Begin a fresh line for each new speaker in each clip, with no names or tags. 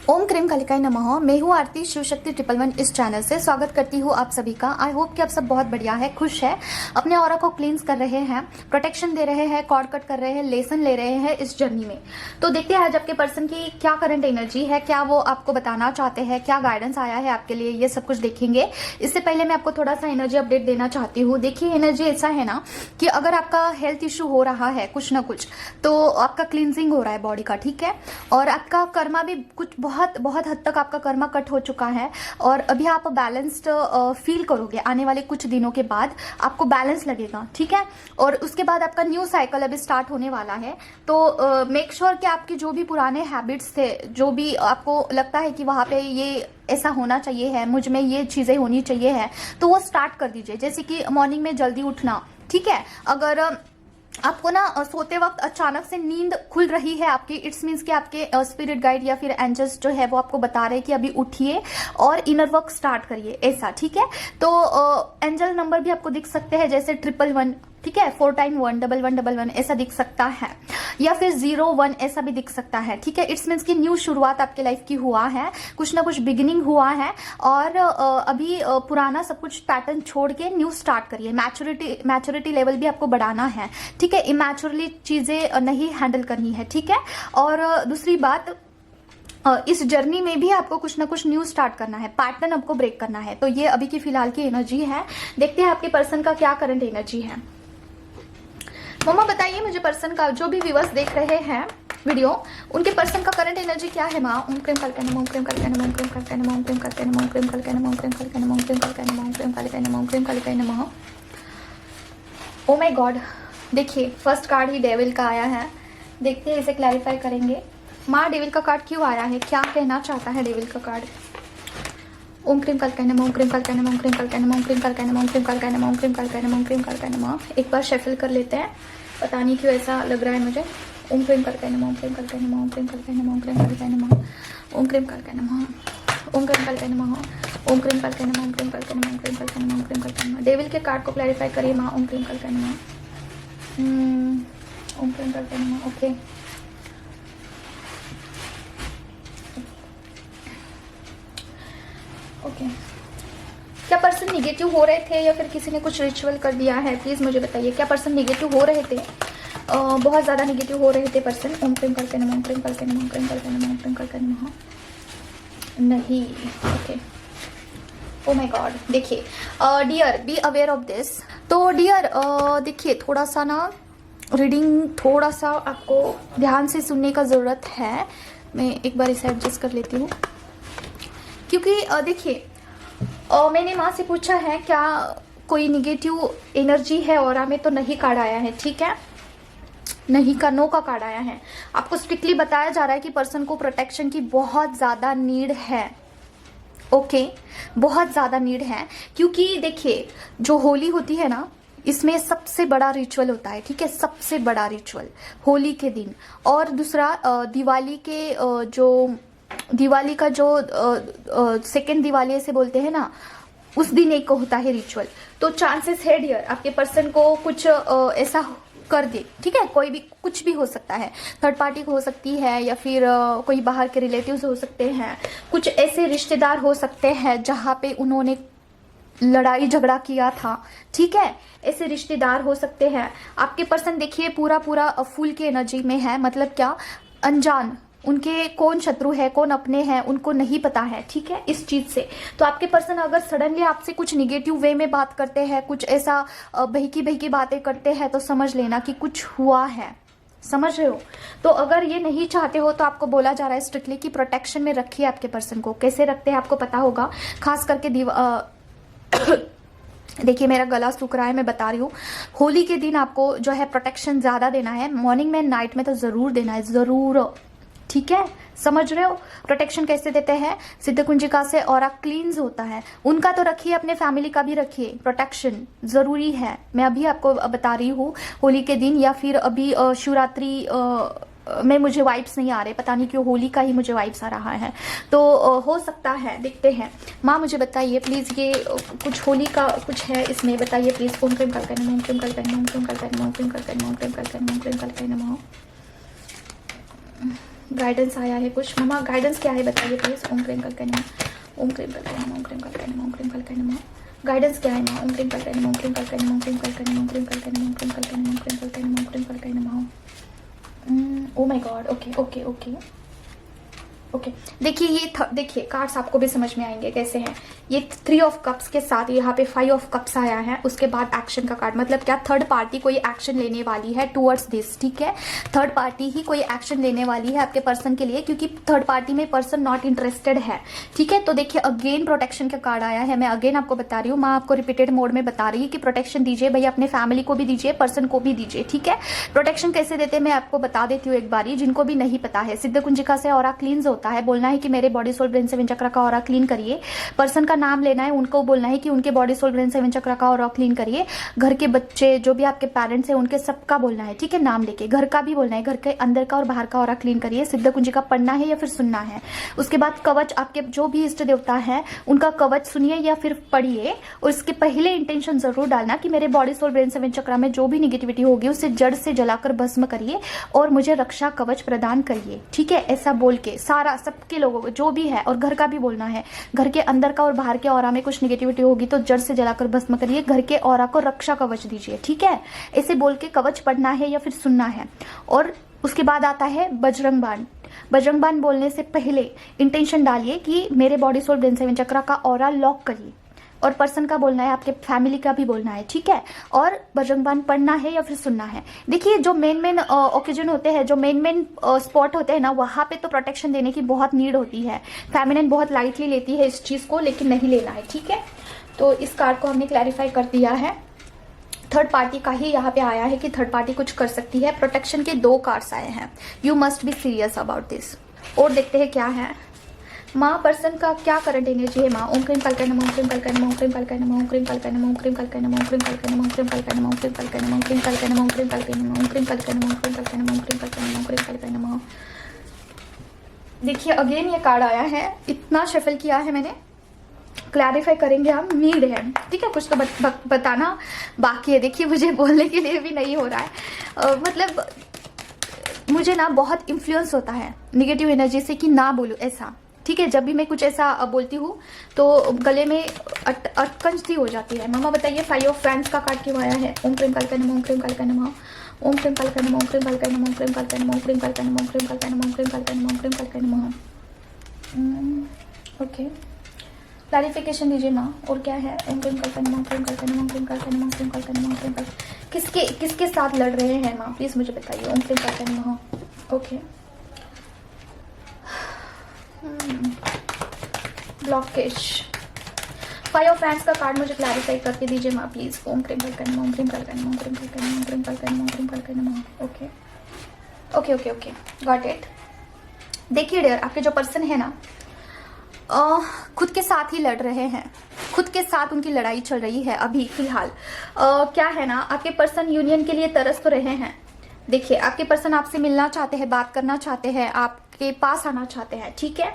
ओम cream कालिकाय नमः। मैं हूँ आरती शिवशक्ति 111 इस चैनल से स्वागत करती हूँ आप सभी का। आई होप कि आप सब बहुत बढ़िया है, खुश है, अपने ऑरा को क्लींस कर रहे हैं, प्रोटेक्शन दे रहे हैं, कॉर्ड कट कर रहे हैं, लेसन ले रहे हैं इस जर्नी में। तो देखते हैं आज आपके पर्सन की क्या करंट एनर्जी है, क्या वो आपको बताना चाहते हैं, क्या गाइडेंस आया है आपके लिए, ये सब कुछ देखेंगे। इससे पहले मैं आपको थोड़ा सा एनर्जी अपडेट देना चाहती हूँ। देखिए एनर्जी ऐसा है ना कि अगर आपका हेल्थ इश्यू हो रहा है कुछ ना कुछ, तो आपका क्लींजिंग हो रहा है बॉडी का, ठीक है, और आपका कर्मा भी कुछ बहुत बहुत हद तक आपका कर्मा कट हो चुका है और अभी आप बैलेंस्ड फील करोगे। आने वाले कुछ दिनों के बाद आपको बैलेंस लगेगा, ठीक है, और उसके बाद आपका न्यू साइकिल अभी स्टार्ट होने वाला है। तो मेक श्योर कि आपके जो भी पुराने हैबिट्स थे, जो भी आपको लगता है कि वहां पे ये ऐसा होना चाहिए है, मुझ में ये चीजें होनी चाहिए है, तो वो स्टार्ट कर दीजिए। जैसे कि मॉर्निंग में जल्दी उठना, ठीक है। अगर आपको ना सोते वक्त अचानक से नींद खुल रही है आपकी, इट्स मीन्स कि आपके स्पिरिट गाइड या फिर एंजल्स जो है वो आपको बता रहे हैं कि अभी उठिए और इनर वर्क स्टार्ट करिए, ऐसा, ठीक है। तो एंजल नंबर भी आपको दिख सकते हैं, जैसे 111, ठीक है, 4 टाइम 1 1111 ऐसा दिख सकता है, या फिर 01 ऐसा भी दिख सकता है, ठीक है। इट्स मीन्स की न्यू शुरुआत आपके लाइफ की हुआ है, कुछ ना कुछ बिगिनिंग हुआ है और अभी पुराना सब कुछ पैटर्न छोड़ के न्यू स्टार्ट करिए। मैच्योरिटी लेवल भी आपको बढ़ाना है, ठीक है, इमैच्योरली चीजें नहीं हैंडल करनी है, ठीक है। और दूसरी बात, इस जर्नी में भी आपको कुछ ना कुछ न्यू स्टार्ट करना है, पैटर्न आपको ब्रेक करना है। तो ये अभी की फिलहाल की एनर्जी है। देखते हैं आपके पर्सन का क्या करंट एनर्जी है। मम्मा बताइए मुझे, पर्सन का जो भी व्यूअर्स देख रहे हैं वीडियो, उनके पर्सन का करंट एनर्जी क्या है। माँ ओम क्रीम कालिकाय नमः, ओम क्रीम कालिकाय नमः, ओम क्रीम कालिकाय नमः, ओम क्रीम कालिकाय नमः, ओम क्रीम कालिकाय नमः, ओम क्रीम कालिकाय नमः, ओम क्रीम कालिकाय नमः, ओम क्रीम कालिकाय नमः, ओम क्रीम कालिकाय नमः। ओ माय गॉड, देखिए फर्स्ट कार्ड ही डेविल का आया है। देखते हैं, इसे क्लैरिफाई करेंगे। माँ डेविल का कार्ड क्यों आया है, क्या कहना चाहता है डेविल का कार्ड। ओम क्रीम कालिकाय नमः, ओम क्रीम कालिकाय नमः, ओम क्रीम कालिकाय नमः, ओम क्रीम कालिकाय नमः, ओम क्रीम कालिकाय नमः, ओम क्रीम कालिकाय नमः, ओम क्रीम कालिकाय नमः। एक बार शफल कर लेते हैं, पता नहीं क्यों ऐसा लग रहा है मुझे। ओम क्रीम कालिकाय नमः, ओम क्रीम कालिकाय नमः, ओम क्रीम कालिकाय नमः, ओम क्रीम कालिकाय नमः, ओम क्रीम कालिकाय नमः, ओम क्रीम कालिकाय नमः, ओम क्रीम कालिकाय नमः, ओम क्रीम कालिकाय नमः, ओम क्रीम कालिकाय नमः, ओम क्रीम कालिकाय नमः। डेविल के कार्ड को क्लैरिफाई करिए माँ। ओम क्रीम कालिकाय नमः, ओम क्रीम कालिकाय नमः। ओके, ओके, क्या पर्सन निगेटिव हो रहे थे या फिर किसी ने कुछ रिचुअल कर दिया है, प्लीज मुझे बताइए। क्या पर्सन निगेटिव हो रहे थे, बहुत ज्यादा निगेटिव हो रहे थे पर्सन। ओम क्रीम कालिकाय नमः, ओम क्रीम कालिकाय नमः, ओम क्रीम कालिकाय नमः, ओम क्रीम कालिकाय नमः। नहीं, ओके, ओ माय गॉड। देखिए dear, be aware of this. तो डियर देखिए, थोड़ा सा ना रीडिंग थोड़ा सा आपको ध्यान से सुनने का जरूरत है। मैं एक बार इसे एडजस्ट कर लेती हूँ, क्योंकि देखिए मैंने माँ से पूछा है क्या कोई निगेटिव एनर्जी है ऑरा में, तो नहीं कार्ड आया है, ठीक है, नहीं का नो का कार्ड आया है। आपको स्ट्रिक्टली बताया जा रहा है कि पर्सन को प्रोटेक्शन की बहुत ज्यादा नीड है, ओके, बहुत ज्यादा नीड है। क्योंकि देखिए जो होली होती है ना, इसमें सबसे बड़ा रिचुअल होता है, ठीक है, सबसे बड़ा रिचुअल होली के दिन। और दूसरा दिवाली के जो दिवाली का जो सेकेंड दिवाली ऐसे बोलते हैं ना, उस दिन एक होता है रिचुअल। तो चांसेस है डियर आपके पर्सन को कुछ ऐसा कर दे, ठीक है, कोई भी कुछ भी हो सकता है, थर्ड पार्टी हो सकती है या फिर कोई बाहर के रिलेटिव्स हो सकते हैं, कुछ ऐसे रिश्तेदार हो सकते हैं जहां पे उन्होंने लड़ाई झगड़ा किया था, ठीक है, ऐसे रिश्तेदार हो सकते हैं। आपके पर्सन देखिए पूरा पूरा फुल की एनर्जी में है, मतलब क्या, अनजान, उनके कौन शत्रु है कौन अपने हैं उनको नहीं पता है, ठीक है, इस चीज से। तो आपके पर्सन अगर सडनली आपसे कुछ निगेटिव वे में बात करते हैं, कुछ ऐसा बहकी बहकी बातें करते हैं, तो समझ लेना कि कुछ हुआ है, समझ रहे हो। तो अगर ये नहीं चाहते हो तो आपको बोला जा रहा है स्ट्रिक्टली कि प्रोटेक्शन में रखिए आपके पर्सन को। कैसे रखते हैं आपको पता होगा, खास करके देखिए मेरा गला सूख रहा है, मैं बता रही हूँ, होली के दिन आपको जो है प्रोटेक्शन ज्यादा देना है, मॉर्निंग में नाइट में तो जरूर देना है, जरूर, ठीक है, समझ रहे हो। प्रोटेक्शन कैसे देते हैं, सिद्ध कुंजिका से ऑरा क्लींस होता है, उनका तो रखिए, अपने फैमिली का भी रखिए, प्रोटेक्शन जरूरी है। मैं अभी आपको बता रही हूँ होली के दिन, या फिर अभी शिवरात्रि में मुझे वाइब्स नहीं आ रहे, पता नहीं क्यों होली का ही मुझे वाइब्स आ रहा है, तो हो सकता है, देखते हैं। माँ मुझे बताइए प्लीज, ये कुछ होली का कुछ है इसमें, बताइए प्लीज। ओम क्रीम कालिकाय नमः, ओम क्रीम कालिकाय नमः, ओम क्रीम कालिकाय नमः, ओम क्रीम कालिकाय नमः, ओम क्रीम कालिकाय नमः, ओम क्रीम कालिकाय नमः, ओम क्रीम कालिकाय नमः। गाइडेंस आया है कुछ। मम्मा गाइडेंस क्या है बताइए प्लीज। ओम क्रीम कल करने, ओम क्रीम कल करने, ओम क्रीम कल करने, ओम क्रीम कल करने। गाइडेंस क्या है माँ? ओम क्रीम कल करने, ओम क्रीम कल करने, ओम क्रीम कल करने, ओम क्रीम कल करने, ओम क्रीम कल करने, ओम क्रीम कल करने, ओम क्रीम कल करने माँ। ओ my God. Okay okay okay okay देखिए ये देखिए कार्ड्स आपको भी समझ में आएंगे कैसे हैं। ये 3 ऑफ कप्स के साथ यहाँ पे 5 ऑफ कप्स आया है। उसके बाद एक्शन का कार्ड, मतलब क्या थर्ड पार्टी कोई एक्शन लेने वाली है टुवर्ड्स दिस, ठीक है। थर्ड पार्टी ही कोई एक्शन लेने वाली है आपके पर्सन के लिए, क्योंकि थर्ड पार्टी में पर्सन नॉट इंटरेस्टेड है, ठीक है। तो देखिए अगेन प्रोटेक्शन का कार्ड आया है। मैं अगेन आपको बता रही हूँ, माँ आपको रिपीटेड मोड में बता रही है कि प्रोटेक्शन दीजिए भैया, अपने फैमिली को भी दीजिए, पर्सन को भी दीजिए, ठीक है। प्रोटेक्शन कैसे देते हैं मैं आपको बता देती हूँ एक बारी, जिनको भी नहीं पता है। सिद्ध कुंजिका से ऑरा क्लींस होता है, बोलना है कि मेरे बॉडी सोल ब्रेन सेवन चक्र का ऑरा क्लीन करिए। पर्सन का नाम लेना है, उनको बोलना है कि उनके बॉडी सोल ब्रेन सेवन चक्र का ऑरा क्लीन करिए। घर के बच्चे जो भी आपके पेरेंट्स हैं उनके सबका बोलना है, ठीक है, नाम लेके। घर का भी बोलना है, घर के अंदर का और बाहर का ऑरा क्लीन करिए। सिद्ध कुंजिका पढ़ना है या फिर सुनना है। उसके बाद कवच, आपके जो भी इष्ट देवता है उनका कवच सुनिए या फिर पढ़िए। और इसके पहले इंटेंशन जरूर डालना कि मेरे बॉडी सोल ब्रेन सेवन चक्र में जो भी निगेटिविटी होगी उसे जड़ से जलाकर भस्म करिए और मुझे रक्षा कवच प्रदान करिए, ठीक है। ऐसा बोल के सारा सबके लोगों को जो भी है, और घर का भी बोलना है, घर के अंदर का और बाहर के ऑरा में कुछ निगेटिविटी होगी तो जड़ से जलाकर भस्म करिए, घर के ऑरा को रक्षा कवच दीजिए, ठीक है। ऐसे बोल के कवच पढ़ना है या फिर सुनना है। और उसके बाद आता है बजरंग बाण। बजरंग बाण बोलने से पहले इंटेंशन डालिए कि मेरे बॉडी सोल ब्रेन सेवन चक्र का ऑरा लॉक करिए। और पर्सन का बोलना है, आपके फैमिली का भी बोलना है, ठीक है। और बजरंग बाण पढ़ना है या फिर सुनना है। देखिए जो मेन ओकेजन होते हैं, जो मेन स्पॉट होते हैं ना, वहां पे तो प्रोटेक्शन देने की बहुत नीड होती है। फेमिनिन बहुत लाइटली लेती है इस चीज को, लेकिन नहीं लेना है, ठीक है। तो इस कार्ड को हमने क्लैरिफाई कर दिया है। थर्ड पार्टी का ही यहाँ पे आया है कि थर्ड पार्टी कुछ कर सकती है। प्रोटेक्शन के 2 कार्ड्स आए हैं। You must be serious about this. और देखते हैं क्या है माँ, पर्सन का क्या करंट एनर्जी है माँ। ओम क्रीम कल करने, ओम क्रीम कल करने, ओम क्रीम कल करने, ओम क्रीम कल करने, ओम क्रीम कल करने, ओम क्रीम कल करने, ओम क्रीम कल करने, ओम क्रीम कल करने, ओम क्रीम कल करने, ओम क्रीम कल करने, ओम क्रीम कल करने, ओम क्रीम कल करने, ओम क्रीम कल करने, ओम क्रीम कल करने माँ। देखिए अगेन ये कार्ड आया है, इतना शफल किया है मैंने, क्लैरिफाई करेंगे हम, नीड है, ठीक है। कुछ तो बताना बाकी है। देखिए मुझे बोलने के लिए भी नहीं हो रहा है, मतलब मुझे ना बहुत इन्फ्लुएंस होता है निगेटिव एनर्जी से कि ना बोलूं ऐसा, ठीक है। जब भी मैं कुछ ऐसा बोलती हूँ तो गले में अटकन सी हो जाती है। मामा बताइए 5 ऑफ फैंस का कार्ड क्यों आया है। ओम क्रीम कल करने, ओम क्रीम कल करने माँ। ओम क्रीम कल करने, ओम क्रीम कल करने, ओम क्रीम कल करने, ओम क्रीम कल करने, ओम क्रीम कल करने, ओम क्रीम कल करने, ओम क्रीम कल करने माँ। ओके क्लैरिफिकेशन दीजिए माँ। और क्या है। ओम क्रीम कल करने, ओम क्रीम कल करने, ओम क्रीम कल करने, ओम क्रीम कल करने, ओम क्रीम कल। किसके साथ लड़ रहे हैं माँ, प्लीज मुझे बताइए। ओम क्रीम कल करने माँ। Okay blockage. 5 ऑफ फैंस का कार्ड मुझे क्लैरिफाई करके दीजिए माँ प्लीज। ओम क्रीम कल करने, ओम क्रीम कल करने, ओम क्रीम कल करने, ओम क्रीम कल करने, ओम क्रीम कल करने माँ। Okay okay okay okay got it. देखिए डियर, आपके जो पर्सन है ना खुद के साथ ही लड़ रहे हैं, खुद के साथ उनकी लड़ाई चल रही है अभी फिलहाल। क्या है ना, आपके पर्सन यूनियन के लिए तरस तो रहे हैं। देखिए आपके पर्सन आपसे मिलना चाहते हैं, बात करना चाहते हैं, आपके पास आना चाहते हैं, ठीक है।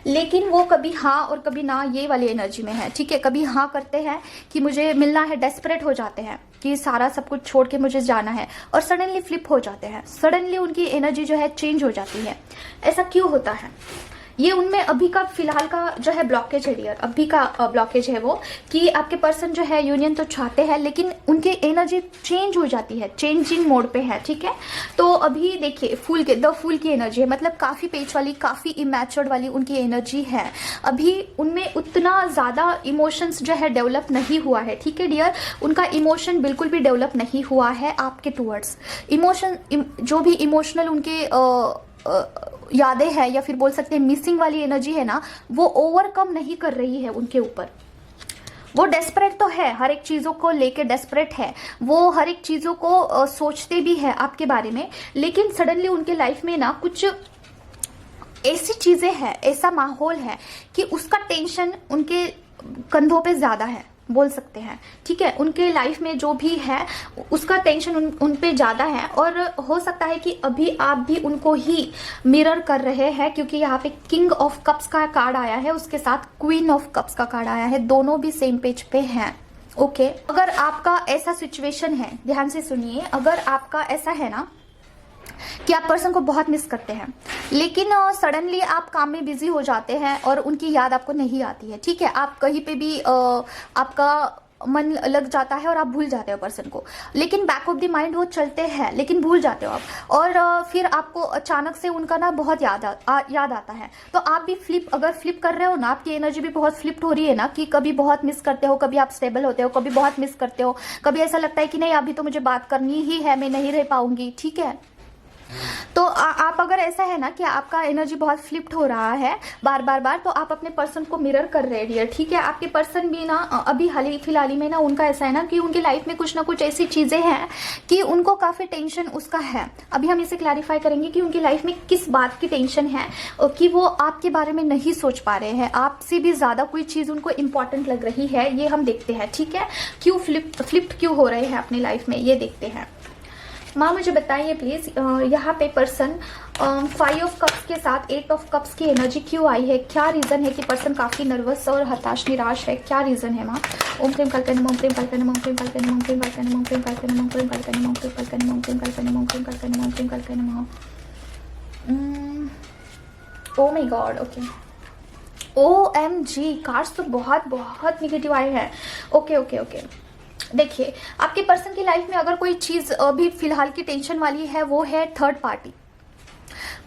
लेकिन वो कभी हाँ और कभी ना ये वाली एनर्जी में है, ठीक है। कभी हाँ करते हैं कि मुझे मिलना है, डेस्परेट हो जाते हैं कि सारा सब कुछ छोड़ के मुझे जाना है, और सडनली फ्लिप हो जाते हैं, सडनली उनकी एनर्जी जो है चेंज हो जाती है। ऐसा क्यों होता है, ये उनमें अभी का फिलहाल का जो है ब्लॉकेज है डियर, अभी का ब्लॉकेज है वो, कि आपके पर्सन जो है यूनियन तो चाहते हैं लेकिन उनकी एनर्जी चेंज हो जाती है, चेंजिंग मोड पे है, ठीक है। तो अभी देखिए द फूल की एनर्जी है, मतलब काफी पेच वाली, काफी इमैच्योर्ड वाली उनकी एनर्जी है। अभी उनमें उतना ज्यादा इमोशंस जो है डेवलप नहीं हुआ है, ठीक है डियर। उनका इमोशन बिल्कुल भी डेवलप नहीं हुआ है आपके टूवर्ड्स। इमोशन जो भी इमोशनल उनके यादें हैं, या फिर बोल सकते हैं मिसिंग वाली एनर्जी है ना, वो ओवरकम नहीं कर रही है उनके ऊपर। वो डेस्परेट तो है, हर एक चीजों को लेके डेस्परेट है, वो हर एक चीजों को सोचते भी है आपके बारे में, लेकिन सडनली उनके लाइफ में ना कुछ ऐसी चीजें हैं, ऐसा माहौल है कि उसका टेंशन उनके कंधों पे ज्यादा है, बोल सकते हैं, ठीक है। उनके लाइफ में जो भी है उसका टेंशन उन पे ज्यादा है, और हो सकता है कि अभी आप भी उनको ही मिरर कर रहे हैं, क्योंकि यहाँ पे किंग ऑफ कप्स का कार्ड आया है, उसके साथ क्वीन ऑफ कप्स का कार्ड आया है, दोनों भी सेम पेज पे हैं। ओके अगर आपका ऐसा सिचुएशन है, ध्यान से सुनिए, अगर आपका ऐसा है ना कि आप पर्सन को बहुत मिस करते हैं, लेकिन सडनली आप काम में बिजी हो जाते हैं और उनकी याद आपको नहीं आती है। ठीक है, आप कहीं पे भी आपका मन लग जाता है और आप भूल जाते हो पर्सन को, लेकिन बैक ऑफ द माइंड वो चलते हैं, लेकिन भूल जाते हो आप। और फिर आपको अचानक से उनका ना बहुत याद आता है। तो आप भी अगर फ्लिप कर रहे हो ना, आपकी एनर्जी भी बहुत फ्लिप्ड हो रही है ना, कि कभी बहुत मिस करते हो, कभी आप स्टेबल होते हो, कभी बहुत मिस करते हो, कभी ऐसा लगता है कि नहीं अभी तो मुझे बात करनी ही है, मैं नहीं रह पाऊंगी। ठीक है, तो आप अगर ऐसा है ना कि आपका एनर्जी बहुत फ्लिप्ड हो रहा है बार बार, तो आप अपने पर्सन को मिरर कर रहे हैं डियर। ठीक है, आपके पर्सन भी ना अभी हाल फिलहाल में ना उनका ऐसा है ना कि उनकी लाइफ में कुछ ना कुछ ऐसी चीजें हैं कि उनको काफी टेंशन उसका है। अभी हम इसे क्लैरिफाई करेंगे कि उनकी लाइफ में किस बात की टेंशन है कि वो आपके बारे में नहीं सोच पा रहे हैं, आपसे भी ज्यादा कोई चीज उनको इंपॉर्टेंट लग रही है, ये हम देखते हैं। ठीक है, क्यों फ्लिप्ड क्यों हो रहे हैं अपनी लाइफ में, ये देखते हैं। माँ मुझे बताइए प्लीज, यहाँ पे पर्सन 5 ऑफ कप्स के साथ 8 ऑफ कप्स की एनर्जी क्यों आई है? क्या रीजन है कि पर्सन काफी नर्वस और हताश निराश है? क्या रीजन है माँ? ओम क्रीम कल्कन ओम क्रीम कल्कन ओम क्रीम कल्कन ओम क्रीम कल्कन ओम क्रीम कल्कन ओम क्रीम कल्कन ओम क्रीम कल्कन ओम क्रीम कल्कन ओम क्रीम कल्कन ओम क्रीम कल्कन माँ। ओ my God, okay. OMG, cards तो बहुत निगेटिव आए हैं। ओके। देखिए, आपके पर्सन की लाइफ में अगर कोई चीज अभी फिलहाल की टेंशन वाली है, वो है थर्ड पार्टी।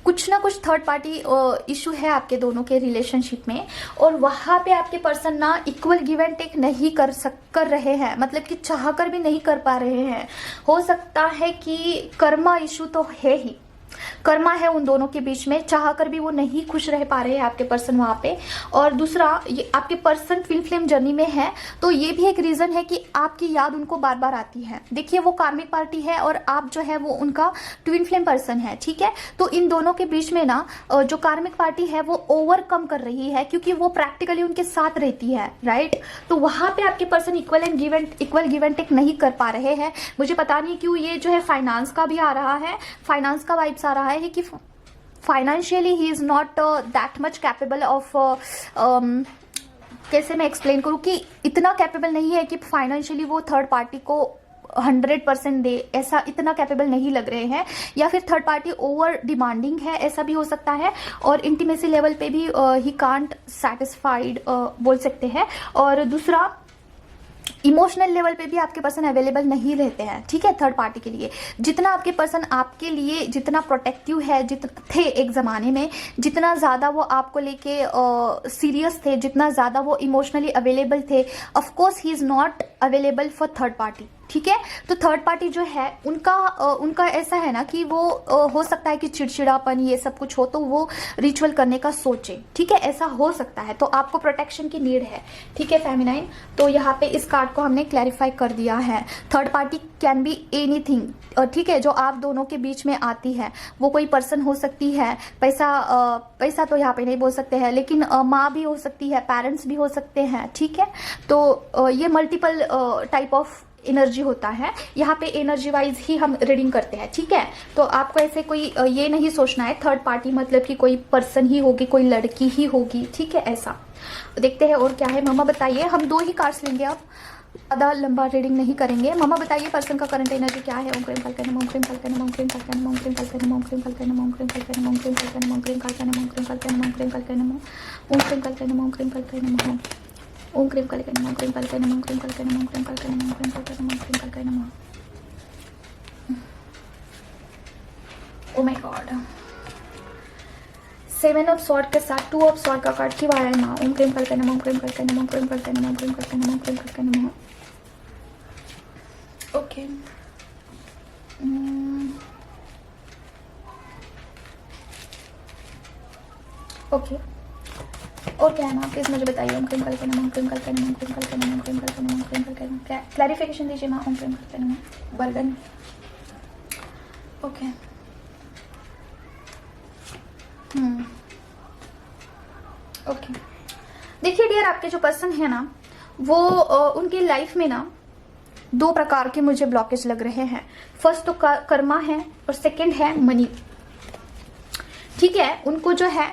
कुछ ना कुछ थर्ड पार्टी इशू है आपके दोनों के रिलेशनशिप में, और वहां पे आपके पर्सन ना इक्वल गिव एंड टेक नहीं कर रहे हैं, मतलब कि चाह कर भी नहीं कर पा रहे हैं। हो सकता है कि कर्मा इशू तो है ही, कर्मा है उन दोनों के बीच में, चाह कर भी वो नहीं खुश रह पा रहे हैं आपके पर्सन वहां पे। और दूसरा, ये आपके पर्सन ट्विन फ्लेम जर्नी में है, तो ये भी एक रीजन है कि आपकी याद उनको बार बार आती है। देखिए, वो कार्मिक पार्टी है और आप जो है वो उनका ट्विन फ्लेम पर्सन है। ठीक है, तो इन दोनों के बीच में ना जो कार्मिक पार्टी है वो ओवरकम कर रही है, क्योंकि वो प्रैक्टिकली उनके साथ रहती है, राइट। तो वहां पे आपके person equal give and take नहीं कर पा रहे हैं। मुझे पता नहीं क्यों ये जो है फाइनेंस का भी आ रहा है, फाइनेंस का वाइब्स आ रहा है कि financially he is not that much capable of, कैसे मैं एक्सप्लेन करूं कि इतना कैपेबल नहीं है कि फाइनेंशियली वो थर्ड पार्टी को 100% दे, ऐसा इतना कैपेबल नहीं लग रहे हैं, या फिर थर्ड पार्टी ओवर डिमांडिंग है, ऐसा भी हो सकता है। और इंटीमेसी लेवल पे भी ही कांट सेटिस्फाइड बोल सकते हैं। और दूसरा, इमोशनल लेवल पे भी आपके पर्सन अवेलेबल नहीं रहते हैं। ठीक है, थर्ड पार्टी के लिए जितना आपके पर्सन आपके लिए जितना प्रोटेक्टिव है, थे एक जमाने में, जितना ज्यादा वो आपको लेके सीरियस थे, जितना ज्यादा वो इमोशनली अवेलेबल थे, of course he is not available for third party. ठीक है, तो थर्ड पार्टी जो है उनका ऐसा है ना कि वो हो सकता है कि चिड़चिड़ापन ये सब कुछ हो, तो वो रिचुअल करने का सोचे। ठीक है, ऐसा हो सकता है। तो आपको प्रोटेक्शन की नीड है। ठीक है फेमिनाइन, तो यहाँ पे इस कार्ड को हमने क्लैरिफाई कर दिया है। Third party can be anything. ठीक है, जो आप दोनों के बीच में आती है वो कोई पर्सन हो सकती है, पैसा तो यहाँ पे नहीं बोल सकते हैं, लेकिन माँ भी हो सकती है, पेरेंट्स भी हो सकते हैं। ठीक है, तो ये मल्टीपल टाइप ऑफ एनर्जी होता है। यहाँ पे एनर्जी वाइज ही हम रीडिंग करते हैं। ठीक है, तो आपको ऐसे कोई ये नहीं सोचना है थर्ड पार्टी मतलब कि कोई पर्सन ही होगी, कोई लड़की ही होगी। ठीक है, ऐसा देखते हैं और क्या है। मामा बताइए, हम 2 ही कार्ड्स लेंगे, अब ज़्यादा लंबा रीडिंग नहीं करेंगे। मामा बताइए पर्सन का करंट एनर्जी क्या है? ओम क्रीम कल्कन ओम क्रीम कल्कन ओम क्रीम कल्कन ओम क्रीम कल्कन ओम क्रीम कल्कन ओम क्रीम कल्कन ओम क्रीम कल्कन ओम क्रीम कल्कन ओम क्रीम कल्कन ओम क्रीम कल्कन ओम क्रीम कल्कन ओम क्रीम कल्कन ओम क्रीम कल्कन ओम क्रीम कल्कन ओम क्रीम कल्कन ओम क्रीम कल्कन ओम क्रीम कल्कन ओम क्रीम कल्कन। Oh my god, 7 of sword के साथ 2 ऑफ स्वॉर्ड का कार्ड क्यों आया है माँ? ओम क्रीम कल्कन ओम क्रीम कल्कन ओम क्रीम कल्कन ओम क्रीम कल्कन ओम क्रीम कल्कन। ओके, ओके, और क्या है माँ? प्लीज मुझे बताइए। ओम क्रीम कल्कन ओम क्रीम कल्कन ओम क्रीम कल्कन ओम क्रीम कल्कन ओम क्रीम कल्कन, क्या क्लैरिफिकेशन दीजिए माँ? ओम क्रीम कल्कन बर्गन। Okay, okay. देखिए डियर, आपके जो पर्सन है ना वो उनकी लाइफ में ना 2 प्रकार के मुझे ब्लॉकेज लग रहे हैं। फर्स्ट तो कर्मा है और सेकंड है मनी। ठीक है, उनको जो है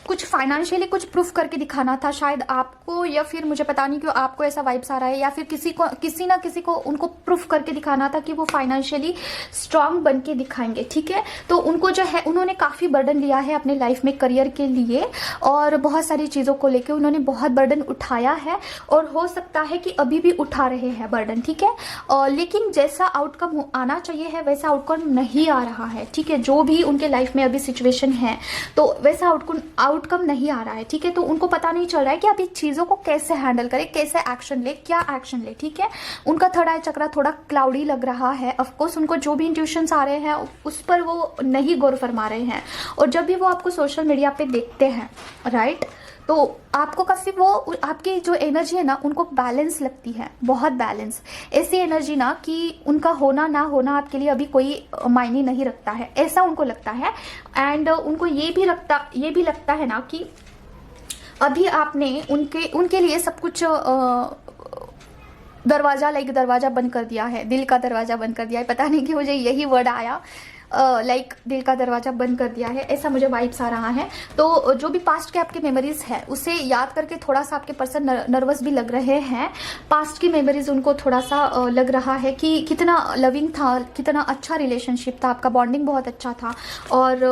कुछ फाइनेंशियली कुछ प्रूफ करके दिखाना था शायद आपको, या फिर मुझे पता नहीं क्यों आपको ऐसा वाइब्स आ रहा है, या फिर किसी ना किसी को उनको प्रूफ करके दिखाना था कि वो फाइनेंशियली स्ट्रांग बन के दिखाएंगे। ठीक है, तो उनको जो है उन्होंने काफी बर्डन लिया है अपने लाइफ में करियर के लिए, और बहुत सारी चीजों को लेकर उन्होंने बहुत बर्डन उठाया है, और हो सकता है कि अभी भी उठा रहे हैं बर्डन। ठीक है, लेकिन जैसा आउटकम आना चाहिए है वैसा आउटकम नहीं आ रहा है। ठीक है, जो भी उनके लाइफ में अभी सिचुएशन है तो वैसा आउटकम नहीं आ रहा है। ठीक है, तो उनको पता नहीं चल रहा है कि अभी चीजों को कैसे हैंडल करे, कैसे एक्शन ले, क्या एक्शन ले। ठीक है, उनका थर्ड आई चक्रा थोड़ा क्लाउडी लग रहा है। ऑफकोर्स उनको जो भी इंट्यूशंस आ रहे हैं उस पर वो नहीं गौर फरमा रहे हैं, और जब भी वो आपको सोशल मीडिया पे देखते हैं राइट, तो आपको काफी वो आपकी जो एनर्जी है ना उनको बैलेंस लगती है, बहुत बैलेंस। ऐसी एनर्जी ना कि उनका होना ना होना आपके लिए अभी कोई मायने नहीं रखता है, ऐसा उनको लगता है। एंड उनको ये भी लगता है ना कि अभी आपने उनके लिए सब कुछ दरवाजा बंद कर दिया है, दिल का दरवाजा बंद कर दिया है। पता नहीं कि मुझे यही वर्ड आया, दिल का दरवाजा बंद कर दिया है, ऐसा मुझे वाइब्स आ रहा है। तो जो भी पास्ट के आपके मेमोरीज है उसे याद करके थोड़ा सा आपके पर्सन नर्वस भी लग रहे हैं। पास्ट की मेमोरीज उनको थोड़ा सा लग रहा है कि कितना लविंग था, कितना अच्छा रिलेशनशिप था, आपका बॉन्डिंग बहुत अच्छा था, और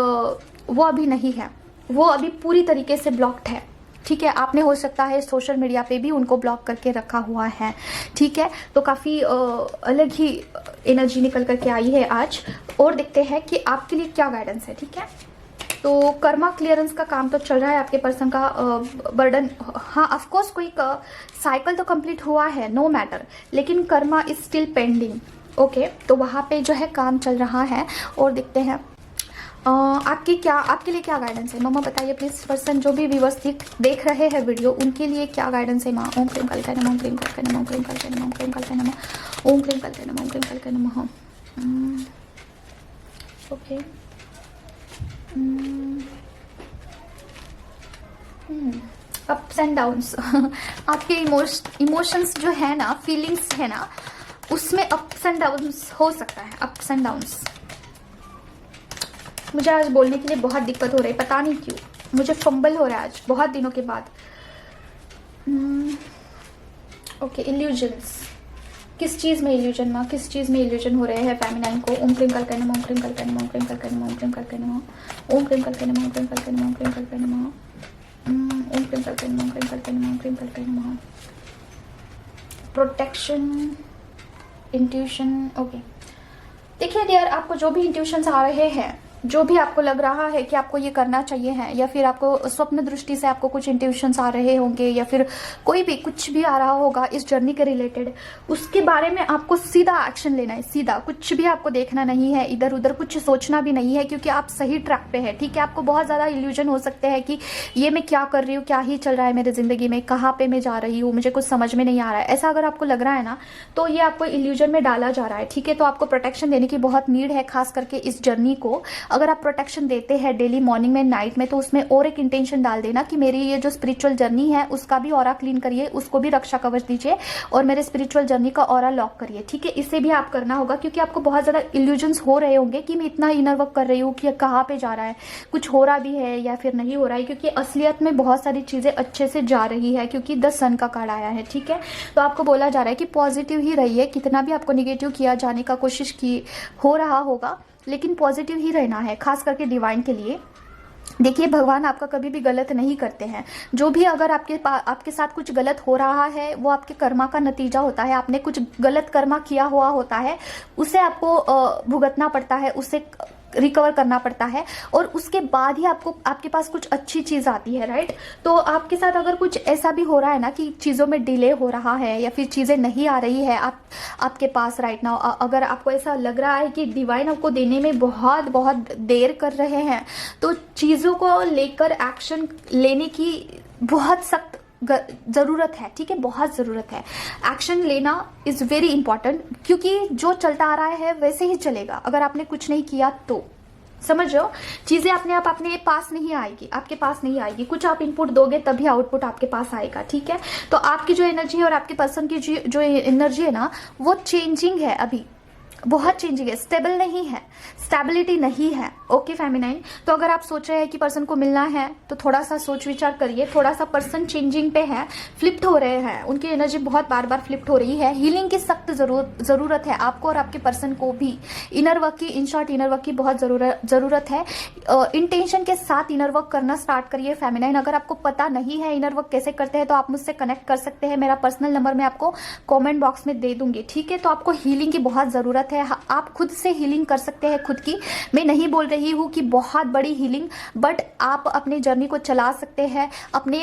वो अभी नहीं है, वो अभी पूरी तरीके से ब्लॉक्ड है। ठीक है, आपने हो सकता है सोशल मीडिया पे भी उनको ब्लॉक करके रखा हुआ है। ठीक है, तो काफ़ी अलग ही एनर्जी निकल करके आई है आज, और देखते हैं कि आपके लिए क्या गाइडेंस है। ठीक है, तो कर्मा क्लियरेंस का काम तो चल रहा है, आपके पर्सन का बर्डन, हाँ ऑफकोर्स कोई साइकिल तो कंप्लीट हुआ है, नो मैटर, लेकिन Karma is still pending. Okay, तो वहाँ पे जो है काम चल रहा है, और देखते हैं आपके लिए क्या गाइडेंस है। मम्मा बताइए प्लीज, पर्सन जो भी व्यूअर्स देख रहे हैं वीडियो उनके लिए क्या गाइडेंस है। माँ ओम क्रीम कल्कय नमः, ओम क्रीम कल्कय नमः, ओम क्रीम कल्कय नमः, ओम क्रीम कल्कय नमः, ओम क्रीम कल्कय नमः, ओम क्रीम कल्कय नमः। ओके, अप्स एंड डाउन्स आपके इमोशंस जो है ना, फीलिंग्स है ना, उसमें अप्स एंड डाउन्स हो सकता है, अप्स एंड डाउन्स। मुझे आज बोलने के लिए बहुत दिक्कत हो रही है, पता नहीं क्यों मुझे फंबल हो रहा है आज बहुत दिनों के बाद। ओके, इल्यूजन्स, किस चीज़ में इल्यूजन माँ, किस चीज़ में इल्यूजन हो रहे हैं फेमिनाइन को। ओम क्रीम कल्कय नमः, ओम क्रीम कल्कय नमः, ओम क्रीम कल्कय नमः, ओम क्रीम कल्कय नमः, ओम क्रीम कल्कय नमः, ओम क्रीम कल्कय नमः, ओम क्रीम कल्कय नमः, ओम क्रीम कल्कय नमः, ओम क्रीम कल्कय नमः, ओम क्रीम कल्कय नमः। Protection, intuition. ओके, देखिए डियर, आपको जो भी इंट्यूशंस आ रहे हैं, जो भी आपको लग रहा है कि आपको ये करना चाहिए है, या फिर आपको स्वप्न दृष्टि से आपको कुछ इंट्यूशंस आ रहे होंगे, या फिर कोई भी कुछ भी आ रहा होगा इस जर्नी के रिलेटेड, उसके बारे में आपको सीधा एक्शन लेना है। सीधा, कुछ भी आपको देखना नहीं है, इधर उधर कुछ सोचना भी नहीं है, क्योंकि आप सही ट्रैक पे है। ठीक है, आपको बहुत ज़्यादा इल्यूजन हो सकते हैं कि ये मैं क्या कर रही हूँ, क्या ही चल रहा है मेरी ज़िंदगी में, कहाँ पे मैं जा रही हूँ, मुझे कुछ समझ में नहीं आ रहा है। ऐसा अगर आपको लग रहा है ना, तो ये आपको इल्यूजन में डाला जा रहा है। ठीक है, तो आपको प्रोटेक्शन देने की बहुत नीड है, खास करके इस जर्नी को। अगर आप प्रोटेक्शन देते हैं डेली मॉर्निंग में, नाइट में, तो उसमें और एक इंटेंशन डाल देना कि मेरी ये जो स्पिरिचुअल जर्नी है उसका भी ऑरा क्लीन करिए, उसको भी रक्षा कवच दीजिए, और मेरे स्पिरिचुअल जर्नी का ऑरा लॉक करिए। ठीक है, इसे भी आप करना होगा, क्योंकि आपको बहुत ज्यादा इल्यूजन्स हो रहे होंगे कि मैं इतना इनर वर्क कर रही हूँ कि कहाँ पे जा रहा है, कुछ हो रहा भी है या फिर नहीं हो रहा है, क्योंकि असलियत में बहुत सारी चीजें अच्छे से जा रही है, क्योंकि 10 सन का कार्ड आया है। ठीक है, तो आपको बोला जा रहा है कि पॉजिटिव ही रहिए, कितना भी आपको निगेटिव किया जाने का कोशिश की हो रहा होगा, लेकिन पॉजिटिव ही रहना है, खास करके डिवाइन के लिए। देखिए, भगवान आपका कभी भी गलत नहीं करते हैं। जो भी अगर आपके साथ कुछ गलत हो रहा है, वो आपके कर्मा का नतीजा होता है। आपने कुछ गलत कर्मा किया हुआ होता है, उसे आपको भुगतना पड़ता है, उसे रिकवर करना पड़ता है, और उसके बाद ही आपके पास कुछ अच्छी चीज आती है। राइट, तो आपके साथ अगर कुछ ऐसा भी हो रहा है ना कि चीजों में डिले हो रहा है, या फिर चीजें नहीं आ रही है आपके पास राइट नाउ, अगर आपको ऐसा लग रहा है कि डिवाइन आपको देने में बहुत बहुत देर कर रहे हैं, तो चीजों को लेकर एक्शन लेने की बहुत सख्त जरूरत है। ठीक है, बहुत जरूरत है, एक्शन लेना इज वेरी इंपॉर्टेंट, क्योंकि जो चलता आ रहा है वैसे ही चलेगा। अगर आपने कुछ नहीं किया तो समझ रहे हो, चीजें अपने आप अपने पास नहीं आएगी, आपके पास नहीं आएगी, कुछ आप इनपुट दोगे तभी आउटपुट आपके पास आएगा। ठीक है, तो आपकी जो एनर्जी है और आपके पर्सन की जो एनर्जी है ना, वो चेंजिंग है अभी। बहुत चेंजिंग है, स्टेबल नहीं है, स्टेबिलिटी नहीं है। ओके फेमिनाइन, तो अगर आप सोच रहे हैं कि पर्सन को मिलना है तो थोड़ा सा सोच विचार करिए। थोड़ा सा पर्सन चेंजिंग पे है, फ्लिप्ट हो रहे हैं, उनकी एनर्जी बहुत बार बार फ्लिप्ट हो रही है। हीलिंग की सख्त जरूरत है आपको और आपके पर्सन को भी। इनर वर्क की, इन शॉर्ट इनर वर्क की बहुत जरूरत है। इंटेंशन के साथ इनर वर्क करना स्टार्ट करिए फेमिनाइन। अगर आपको पता नहीं है इनर वर्क कैसे करते हैं तो आप मुझसे कनेक्ट कर सकते हैं। मेरा पर्सनल नंबर मैं आपको कमेंट बॉक्स में दे दूंगी, ठीक है। तो आपको हीलिंग की बहुत जरूरत है, आप खुद से हीलिंग कर सकते हैं खुद की। मैं नहीं बोल रही हूँ कि बहुत बड़ी हीलिंग, बट आप अपने जर्नी को चला सकते हैं, अपने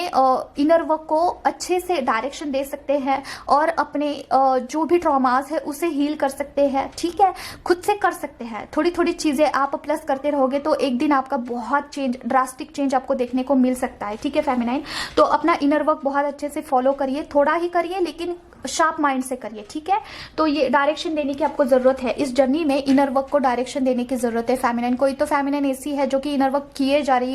इनर वर्क को अच्छे से डायरेक्शन दे सकते हैं और अपने जो भी ट्रॉमास है उसे हील कर सकते हैं, ठीक है। खुद से कर सकते हैं। थोड़ी थोड़ी चीजें आप प्लस करते रहोगे तो एक दिन आपका बहुत चेंज, ड्रास्टिक चेंज आपको देखने को मिल सकता है, ठीक है फेमिनाइन। तो अपना इनर वर्क बहुत अच्छे से फॉलो करिए, थोड़ा ही करिए लेकिन शार्प माइंड से करिए, ठीक है। तो ये डायरेक्शन देने की आपको जरूरत है इस जर्नी में, इनर वर्क को डायरेक्शन देने की जरूरत है फेमिनाइन। कोई तो फेमिनाइन ऐसी है जो कि इनर वर्क किए जा रही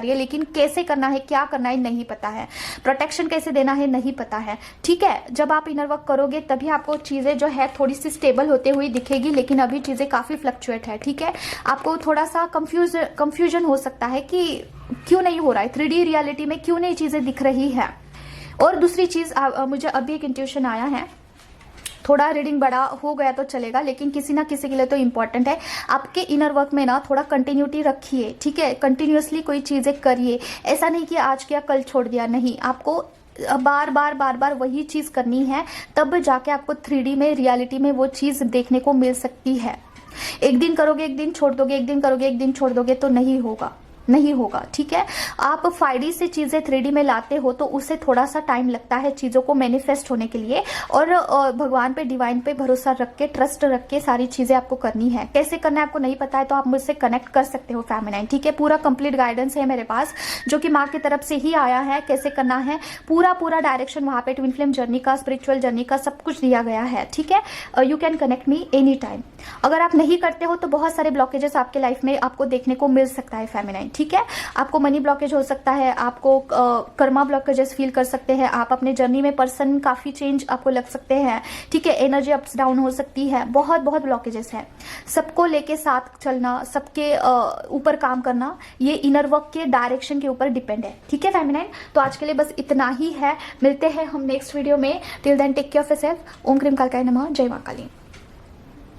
है लेकिन कैसे करना है, क्या करना है नहीं पता है, प्रोटेक्शन कैसे देना है नहीं पता है, ठीक है। जब आप इनर वर्क करोगे तभी आपको चीजें जो है थोड़ी सी स्टेबल होते हुए दिखेगी, लेकिन अभी चीजें काफी फ्लक्चुएट है, ठीक है। आपको थोड़ा सा कंफ्यूजन हो सकता है कि क्यों नहीं हो रहा है, 3D रियलिटी में क्यों नहीं चीजें दिख रही है। और दूसरी चीज, मुझे अभी एक इंट्यूशन आया है, थोड़ा रीडिंग बड़ा हो गया तो चलेगा लेकिन किसी ना किसी के लिए तो इंपॉर्टेंट है। आपके इनर वर्क में ना थोड़ा कंटिन्यूटी रखिए, ठीक है। कंटिन्यूअसली कोई चीजें करिए, ऐसा नहीं कि आज किया कल छोड़ दिया, नहीं, आपको बार बार वही चीज करनी है, तब जाके आपको 3D में, रियलिटी में वो चीज देखने को मिल सकती है। एक दिन करोगे एक दिन छोड़ दोगे, एक दिन करोगे एक दिन छोड़ दोगे तो नहीं होगा, नहीं होगा, ठीक है। आप 5D से चीजें 3D में लाते हो तो उससे थोड़ा सा टाइम लगता है चीजों को मैनिफेस्ट होने के लिए, और भगवान पे, डिवाइन पे भरोसा रख के, ट्रस्ट रख के सारी चीजें आपको करनी है। कैसे करना है आपको नहीं पता है तो आप मुझसे कनेक्ट कर सकते हो फेमिनाइन, ठीक है। पूरा कंप्लीट गाइडेंस है मेरे पास जो कि माँ की तरफ से ही आया है, कैसे करना है पूरा डायरेक्शन वहां पे ट्विन फ्लेम जर्नी का, स्पिरिचुअल जर्नी का सब कुछ दिया गया है, ठीक है। You can connect me any time. अगर आप नहीं करते हो तो बहुत सारे ब्लॉकेजेस आपके लाइफ में आपको देखने को मिल सकता है फेमिनाइन, ठीक है। आपको मनी ब्लॉकेज हो सकता है, आपको कर्मा ब्लॉकेजेस फील कर सकते हैं, आप अपने जर्नी में पर्सन काफी चेंज आपको लग सकते हैं, ठीक है। एनर्जी अप्स डाउन हो सकती है, बहुत ब्लॉकेजेस हैं। सबको लेके साथ चलना, सबके ऊपर काम करना, ये इनर वर्क के डायरेक्शन के ऊपर डिपेंड है, ठीक है फेमिनाइन। तो आज के लिए बस इतना ही है, मिलते हैं हम नेक्स्ट वीडियो में। Till then take care of yourself. ओम क्रीम कालकाय नमः। जय मां काली।